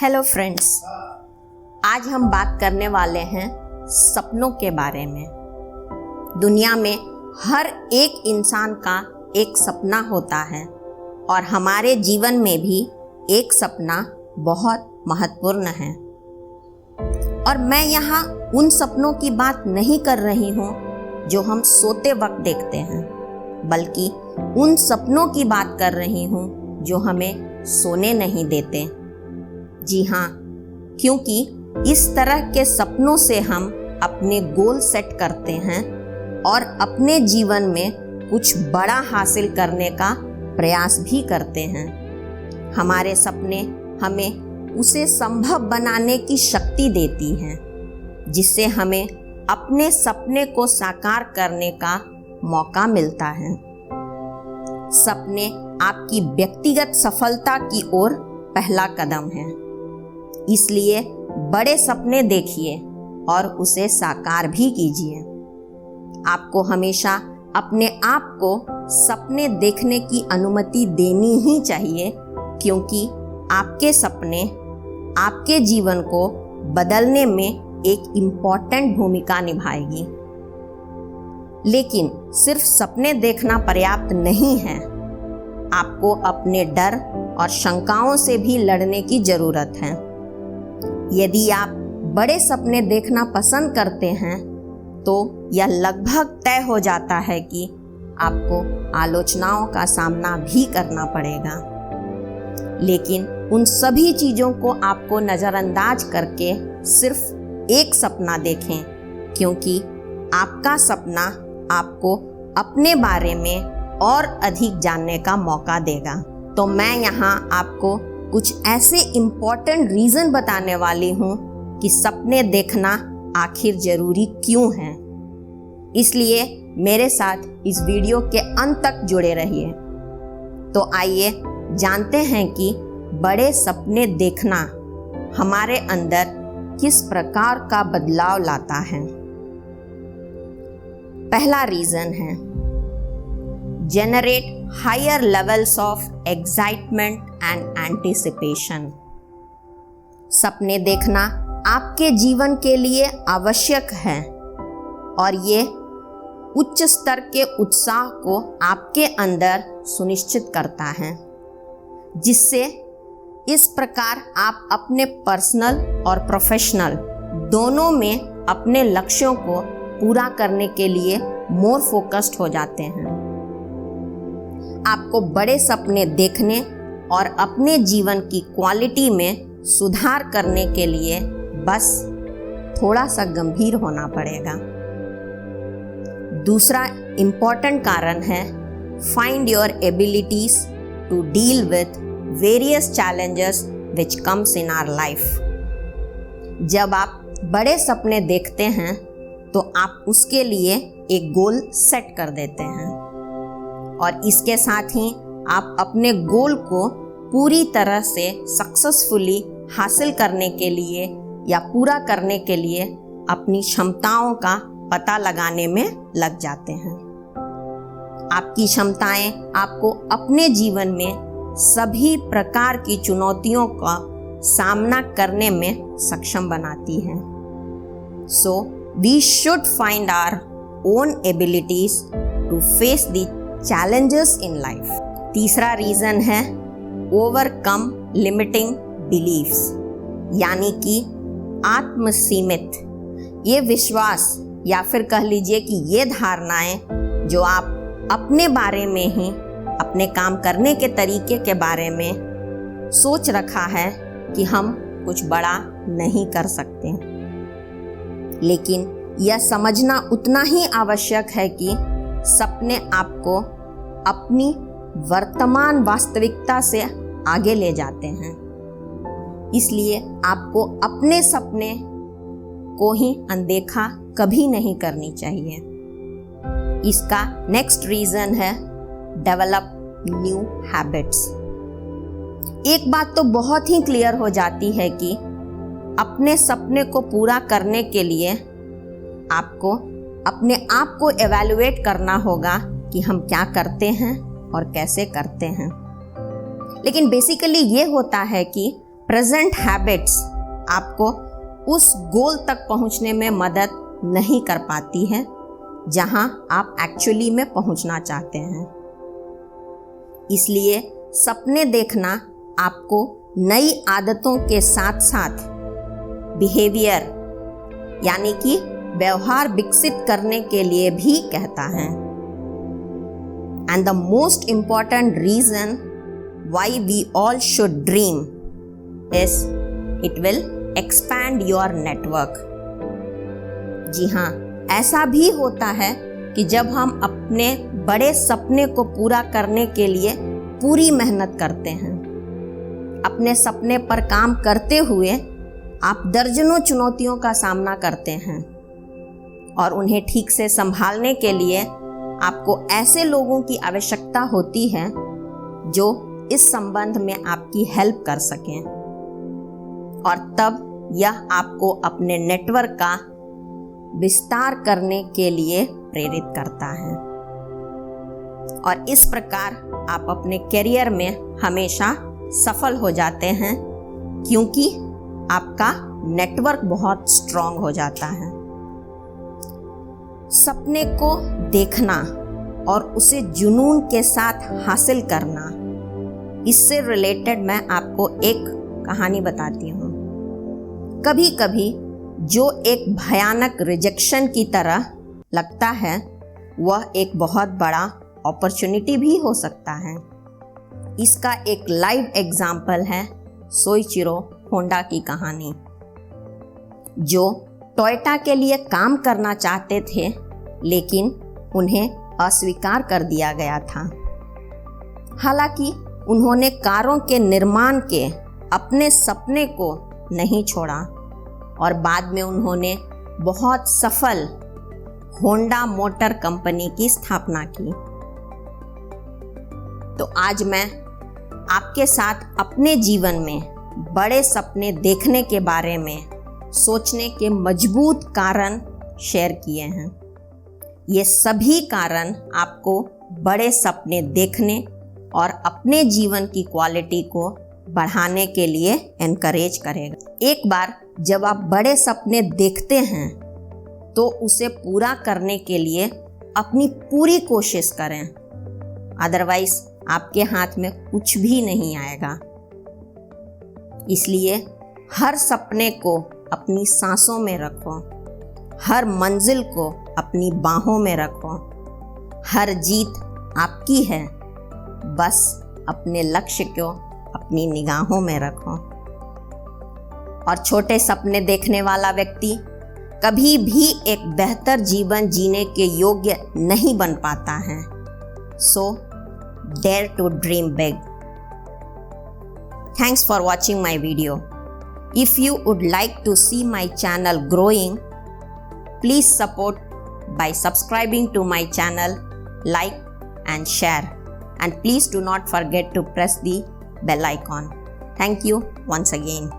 Hello friends, आज हम बात करने वाले हैं सपनों के बारे में। दुनिया में हर एक इंसान का एक सपना होता है और हमारे जीवन में भी एक सपना बहुत महत्वपूर्ण है। और मैं यहाँ उन सपनों की बात नहीं कर रही हूँ जो हम सोते वक्त देखते हैं, बल्कि उन सपनों की बात कर रही हूँ जो हमें सोने नहीं देते। जी हाँ, क्योंकि इस तरह के सपनों से हम अपने गोल सेट करते हैं और अपने जीवन में कुछ बड़ा हासिल करने का प्रयास भी करते हैं। हमारे सपने हमें उसे संभव बनाने की शक्ति देती हैं, जिससे हमें अपने सपने को साकार करने का मौका मिलता है। सपने आपकी व्यक्तिगत सफलता की ओर पहला कदम है, इसलिए बड़े सपने देखिए और उसे साकार भी कीजिए। आपको हमेशा अपने आप को सपने देखने की अनुमति देनी ही चाहिए, क्योंकि आपके सपने आपके जीवन को बदलने में एक इम्पॉर्टेंट भूमिका निभाएगी। लेकिन सिर्फ सपने देखना पर्याप्त नहीं है। आपको अपने डर और शंकाओं से भी लड़ने की जरूरत है। यदि आप बड़े सपने देखना पसंद करते हैं, तो यह लगभग तय हो जाता है कि आपको आलोचनाओं का सामना भी करना पड़ेगा। लेकिन उन सभी चीज़ों को आपको नज़रअंदाज करके सिर्फ एक सपना देखें, क्योंकि आपका सपना आपको अपने बारे में और अधिक जानने का मौका देगा। तो मैं यहाँ आपको कुछ ऐसे इम्पॉर्टेंट रीज़न बताने वाली हूँ कि सपने देखना आखिर ज़रूरी क्यों है। इसलिए मेरे साथ इस वीडियो के अंत तक जुड़े रहिए। तो आइए जानते हैं कि बड़े सपने देखना हमारे अंदर किस प्रकार का बदलाव लाता है। पहला रीज़न है generate higher levels of excitement and anticipation। सपने देखना आपके जीवन के लिए आवश्यक है और ये उच्च स्तर के उत्साह को आपके अंदर सुनिश्चित करता है, जिससे इस प्रकार आप अपने पर्सनल और प्रोफेशनल दोनों में अपने लक्ष्यों को पूरा करने के लिए मोर फोकस्ड हो जाते हैं। आपको बड़े सपने देखने और अपने जीवन की क्वालिटी में सुधार करने के लिए बस थोड़ा सा गंभीर होना पड़ेगा। दूसरा इम्पॉर्टेंट कारण है find your abilities to deal with various challenges which comes in our life. जब आप बड़े सपने देखते हैं तो आप उसके लिए एक गोल सेट कर देते हैं और इसके साथ ही आप अपने गोल को पूरी तरह से सक्सेसफुली हासिल करने के लिए या पूरा करने के लिए अपनी क्षमताओं का पता लगाने में लग जाते हैं। आपकी क्षमताएं आपको अपने जीवन में सभी प्रकार की चुनौतियों का सामना करने में सक्षम बनाती हैं। So, we should find our own abilities to face the challenges in life। तीसरा रीज़न है ओवरकम लिमिटिंग बिलीव्स, यानी कि आत्मसीमित ये विश्वास या फिर कह लीजिए कि ये धारणाएं जो आप अपने बारे में ही अपने काम करने के तरीके के बारे में सोच रखा है कि हम कुछ बड़ा नहीं कर सकते। लेकिन यह समझना उतना ही आवश्यक है कि सपने आपको अपनी वर्तमान वास्तविकता से आगे ले जाते हैं। इसलिए आपको अपने सपने को ही अनदेखा कभी नहीं करनी चाहिए। इसका नेक्स्ट रीज़न है डेवलप न्यू हैबिट्स। एक बात तो बहुत ही क्लियर हो जाती है कि अपने सपने को पूरा करने के लिए आपको अपने आप को एवैल्यूएट करना होगा कि हम क्या करते हैं और कैसे करते हैं। लेकिन बेसिकली ये होता है कि प्रेजेंट हैबिट्स आपको उस गोल तक पहुंचने में मदद नहीं कर पाती है जहां आप एक्चुअली में पहुंचना चाहते हैं। इसलिए सपने देखना आपको नई आदतों के साथ साथ बिहेवियर यानी कि व्यवहार विकसित करने के लिए भी कहता है। And the most important reason why we all should dream is it will expand your network. जी हाँ, ऐसा भी होता है कि जब हम अपने बड़े सपने को पूरा करने के लिए पूरी मेहनत करते हैं, अपने सपने पर काम करते हुए आप दर्जनों चुनौतियों का सामना करते हैं और उन्हें ठीक से संभालने के लिए आपको ऐसे लोगों की आवश्यकता होती है जो इस संबंध में आपकी हेल्प कर सकें, और तब यह आपको अपने नेटवर्क का विस्तार करने के लिए प्रेरित करता है। और इस प्रकार आप अपने करियर में हमेशा सफल हो जाते हैं क्योंकि आपका नेटवर्क बहुत स्ट्रांग हो जाता है। सपने को देखना और उसे जुनून के साथ हासिल करना, इससे रिलेटेड मैं आपको एक कहानी बताती हूँ। कभी कभी जो एक भयानक रिजेक्शन की तरह लगता है वह एक बहुत बड़ा अपॉर्चुनिटी भी हो सकता है। इसका एक लाइव एग्जाम्पल है सोइचिरो होंडा की कहानी, जो टोयोटा के लिए काम करना चाहते थे लेकिन उन्हें अस्वीकार कर दिया गया था। हालांकि उन्होंने कारों के निर्माण के अपने सपने को नहीं छोड़ा और बाद में उन्होंने बहुत सफल होंडा मोटर कंपनी की स्थापना की। तो आज मैं आपके साथ अपने जीवन में बड़े सपने देखने के बारे में सोचने के मजबूत कारण शेयर किए हैं। ये सभी कारण आपको बड़े सपने देखने और अपने जीवन की क्वालिटी को बढ़ाने के लिए एनकरेज करेगा। एक बार जब आप बड़े सपने देखते हैं तो उसे पूरा करने के लिए अपनी पूरी कोशिश करें, अदरवाइज आपके हाथ में कुछ भी नहीं आएगा। इसलिए हर सपने को अपनी सांसों में रखो, हर मंजिल को अपनी बाहों में रखो। हर जीत आपकी है, बस अपने लक्ष्य को अपनी निगाहों में रखो। और छोटे सपने देखने वाला व्यक्ति कभी भी एक बेहतर जीवन जीने के योग्य नहीं बन पाता है। सो dare to dream big. Thanks for watching my video. If you would like to see my channel growing, please support by subscribing to my channel, like and share. And please do not forget to press the bell icon. Thank you once again.